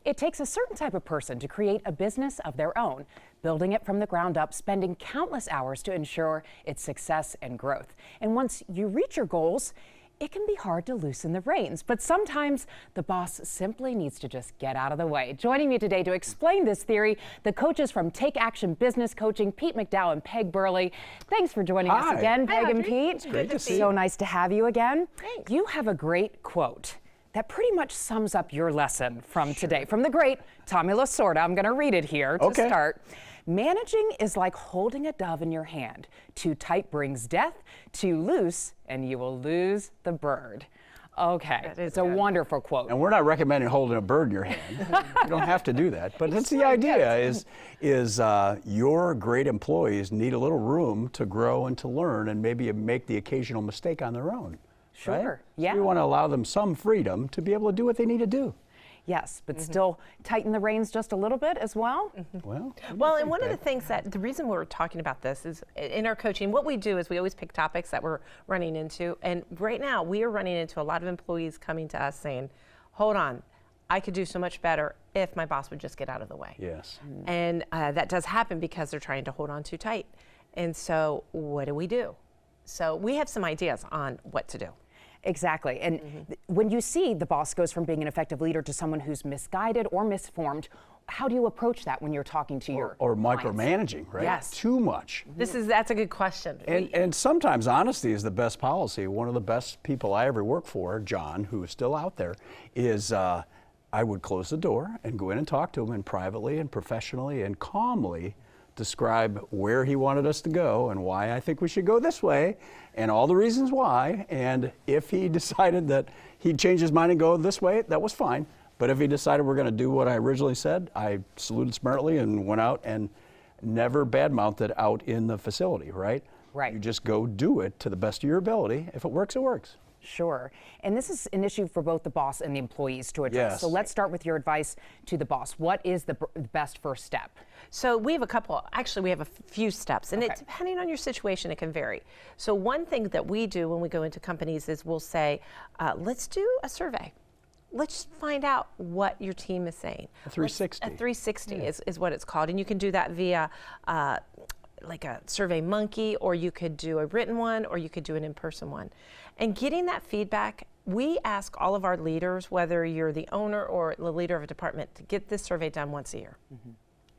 It takes a certain type of person to create a business of their own, building it from the ground up, spending countless hours to ensure its success and growth. And once you reach your goals, it can be hard to loosen the reins, but sometimes the boss simply needs to just get out of the way. Joining me today to explain this theory, the coaches from Take Action Business Coaching, Pete McDowell and Peg Burley. Thanks for joining us again, Peg and Pete. It's great to see you. So nice to have you again. Thanks. You have a great quote that pretty much sums up your lesson from today, from the great Tommy Lasorda. I'm going to read it here to start. Managing is like holding a dove in your hand. Too tight brings death, too loose, and you will lose the bird. Okay, it's a wonderful quote. And we're not recommending holding a bird in your hand. You don't have to do that. But that's the idea, is your great employees need a little room to grow and to learn and maybe make the occasional mistake on their own. Sure, right? yeah. So we want to allow them some freedom to be able to do what they need to do. Yes, but still tighten the reins just a little bit as well. Well, and one of the things that the reason we're talking about this is in our coaching, what we do is we always pick topics that we're running into. And right now we are running into a lot of employees coming to us saying, hold on, I could do so much better if my boss would just get out of the way. Yes. And that does happen because they're trying to hold on too tight. And so what do we do? So we have some ideas on what to do. Exactly. And when you see the boss goes from being an effective leader to someone who's misguided or misformed, how do you approach that when you're talking to your or clients? micromanaging, right? Yes. Too much. That's a good question. And sometimes honesty is the best policy. One of the best people I ever worked for, John, who is still out there, is I would close the door and go in and talk to him and privately and professionally and calmly describe where he wanted us to go and why I think we should go this way and all the reasons why. And if he decided that he'd change his mind and go this way, that was fine. But if he decided we're going to do what I originally said, I saluted smartly and went out and never badmouthed it out in the facility, right? Right. You just go do it to the best of your ability. If it works, it works. Sure. And this is an issue for both the boss and the employees to address. Yes. So let's start with your advice to the boss. What is the best first step? So we have we have a few steps, and it's depending on your situation, it can vary. So one thing that we do when we go into companies is we'll say, let's do a survey. Let's find out what your team is saying. A 360. A 360 is what it's called, and you can do that via like a Survey Monkey, or you could do a written one, or you could do an in-person one. And getting that feedback, we ask all of our leaders, whether you're the owner or the leader of a department, to get this survey done once a year.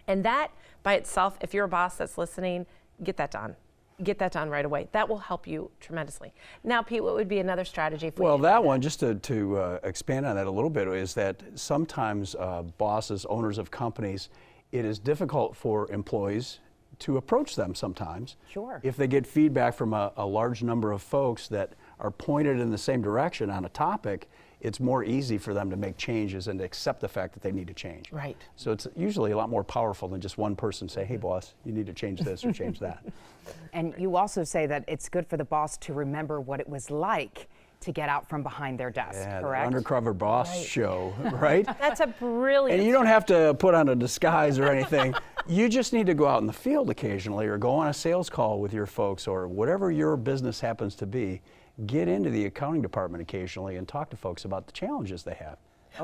And that by itself, if you're a boss that's listening, get that done. Get that done right away. That will help you tremendously. Now, Pete, what would be another strategy for you? Well, that one, just to expand on that a little bit, is that sometimes bosses, owners of companies, it is difficult for employees to approach them sometimes. Sure. If they get feedback from a large number of folks that are pointed in the same direction on a topic, it's more easy for them to make changes and to accept the fact that they need to change. Right. So it's usually a lot more powerful than just one person say, hey boss, you need to change this or change that. And you also say that it's good for the boss to remember what it was like to get out from behind their desk, Yeah, correct? the Undercover Boss show, right? That's a brilliant. And you don't have to put on a disguise or anything. You just need to go out in the field occasionally or go on a sales call with your folks or whatever your business happens to be. Get into the accounting department occasionally and talk to folks about the challenges they have.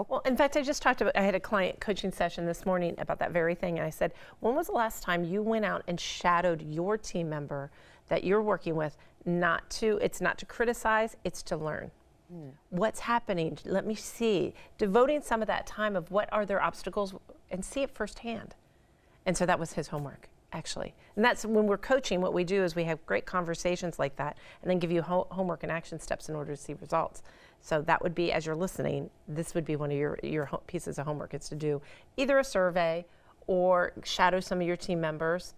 Well, in fact, I had a client coaching session this morning about that very thing. And I said, when was the last time you went out and shadowed your team member that you're working with? It's not to criticize, it's to learn. What's happening? Let me see. Devoting some of that time of what are their obstacles and see it firsthand. And so that was his homework, actually. And that's when we're coaching, what we do is we have great conversations like that and then give you homework and action steps in order to see results. So that would be, as you're listening, this would be one of your pieces of homework. It's to do either a survey or shadow some of your team members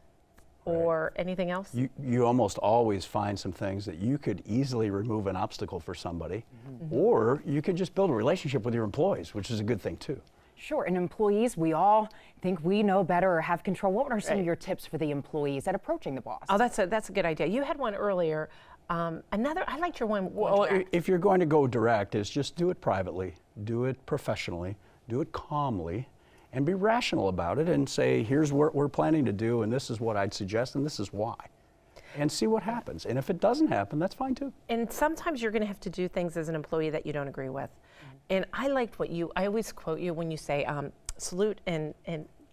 or anything else. You almost always find some things that you could easily remove an obstacle for somebody, or you could just build a relationship with your employees, which is a good thing too. Sure, and employees, we all think we know better or have control. What are some of your tips for the employees at approaching the boss? Oh, that's a good idea. You had one earlier. I liked your one. Well, if you're going to go direct, is just do it privately, do it professionally, do it calmly, and be rational about it and say, here's what we're planning to do, and this is what I'd suggest, and this is why. And see what happens. And if it doesn't happen, that's fine too. And sometimes you're going to have to do things as an employee that you don't agree with. And I liked I always quote you when you say, salute and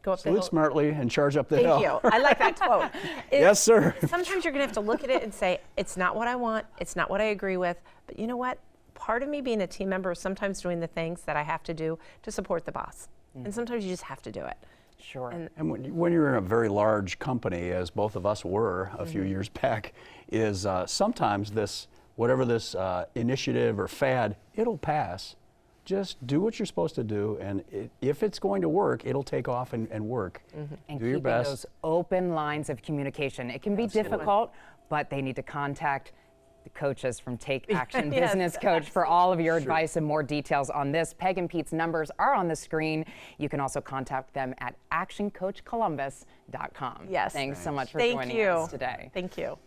go up the Salute hill. smartly and charge up the Thank hill. you. I like that quote. Yes, sir. Sometimes you're going to have to look at it and say, it's not what I want, it's not what I agree with, but you know what? Part of me being a team member is sometimes doing the things that I have to do to support the boss. And sometimes you just have to do it. Sure. And when you're in a very large company, as both of us were a few years back, is sometimes this, whatever this initiative or fad, it'll pass. Just do what you're supposed to do, and if it's going to work, it'll take off and work. And do your keeping best. those open lines of communication. It can be difficult, but they need to contact the coaches from Take Action Yes, Business Coach for all of your advice and more details on this. Peg and Pete's numbers are on the screen. You can also contact them at ActionCOACHColumbus.com. Yes. Thanks so much for Thank joining you. us today. Thank you.